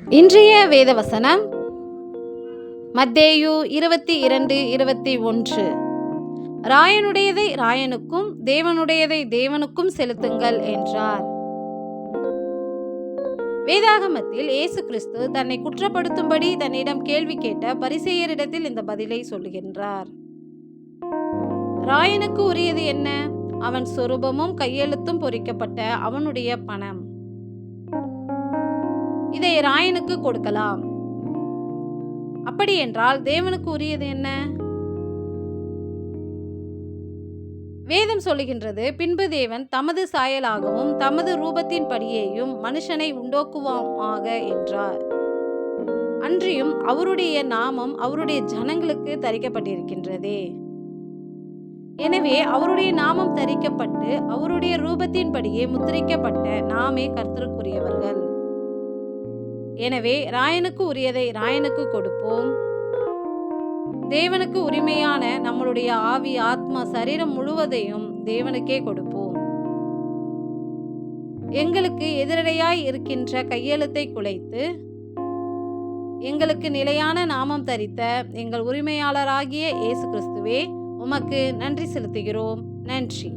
இன்றைய வேதவசனம் மத்தேயு 22:21. ராயனுடையதை ராயனுக்கும் தேவனுடையதை தேவனுக்கும் செலுத்துங்கள் என்றார். வேதாகமத்தில் இயேசு கிறிஸ்து தன்னை குற்றப்படுத்தும்படி தன்னிடம் கேள்வி கேட்ட பரிசேயரிடத்தில் இந்த பதிலை சொல்லுகின்றார். ராயனுக்கு உரியது என்ன? அவன் சொரூபமும் கையெழுத்தும் பொறிக்கப்பட்ட அவனுடைய பணம். இதை ராயனுக்கு கொடுக்கலாம். அப்படி என்றால் தேவனுக்கு உரியது என்ன? வேதம் சொல்லுகின்றது, பின்பு தேவன் தமது சாயலாகவும் தமது ரூபத்தின் படியேயும் மனுஷனை உண்டாக்குவாமாக என்றார். அன்றியும் அவருடைய நாமம் அவருடைய ஜனங்களுக்கு தரிக்கப்பட்டிருக்கின்றதே. எனவே அவருடைய நாமம் தரிக்கப்பட்டு அவருடைய ரூபத்தின்படியே முத்திரிக்கப்பட்ட நாமே கர்த்தருக்குரியவர்கள். எனவே ராயனுக்கு உரியதை ராயனுக்கு கொடுப்போம். தேவனுக்கு உரிமையான நம்மளுடைய ஆவி, ஆத்மா, சரீரம் முழுவதையும் தேவனுக்கே கொடுப்போம். எங்களுக்கு எதிரடையாய் இருக்கின்ற கையெழுத்தை குலைத்து எங்களுக்கு நிலையான நாமம் தரித்த எங்கள் உரிமையாளராகிய இயேசு கிறிஸ்துவே, உமக்கு நன்றி செலுத்துகிறோம். நன்றி.